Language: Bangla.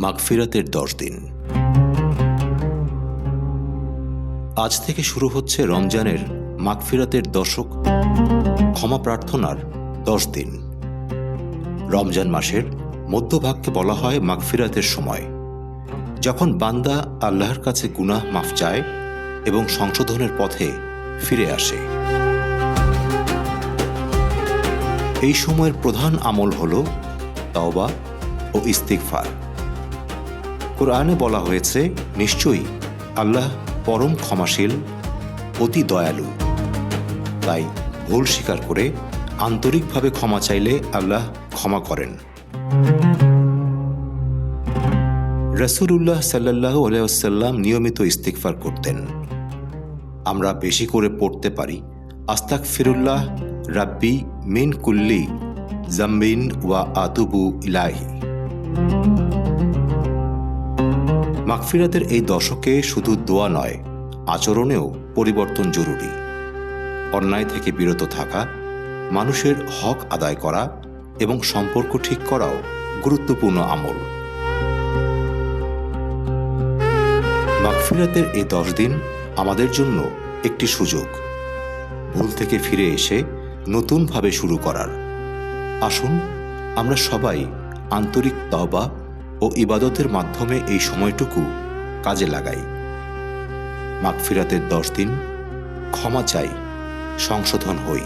মাগফিরাতের 10 দিন। আজ থেকে শুরু হচ্ছে রমজানের মাগফিরাতের দশক, ক্ষমা প্রার্থনার 10 দিন। রমজান মাসের মধ্যভাগকে বলা হয় মাগফিরাতের সময়, যখন বান্দা আল্লাহর কাছে গুনাহ মাফ চায় এবং সংশোধনের পথে ফিরে আসে। এই সময়ের প্রধান আমল হল তাওবা ও ইস্তিগফার। কোরআনে বলা হয়েছে, নিশ্চয়ই আল্লাহ পরম ক্ষমাশীল, অতি দয়ালু। তাই ভুল স্বীকার করে আন্তরিকভাবে ক্ষমা চাইলে আল্লাহ ক্ষমা করেন। রাসূলুল্লাহ সাল্লাল্লাহু আলাইহি ওয়াসাল্লাম নিয়মিত ইস্তিগফার করতেন। আমরা বেশি করে পড়তে পারি, আস্তাগফিরুল্লাহ রাব্বি মিন কুল্লি যামবিন ওয়া আতুবু ইলাইহি। মাগফিরাতের এই দশকে শুধু দোয়া নয়, আচরণেও পরিবর্তন জরুরি। অন্যায় থেকে বিরত থাকা, মানুষের হক আদায় করা এবং সম্পর্ক ঠিক করাও গুরুত্বপূর্ণ আমল। মাগফিরাতের এই 10 দিন আমাদের জন্য একটি সুযোগ, ভুল থেকে ফিরে এসে নতুনভাবে শুরু করার। আসুন আমরা সবাই আন্তরিক তওবা ও ইবাদতের মাধ্যমে এই সময়টুকু কাজে লাগাই। মাগফিরাতের 10 দিন, ক্ষমা চাই, সংশোধন হই।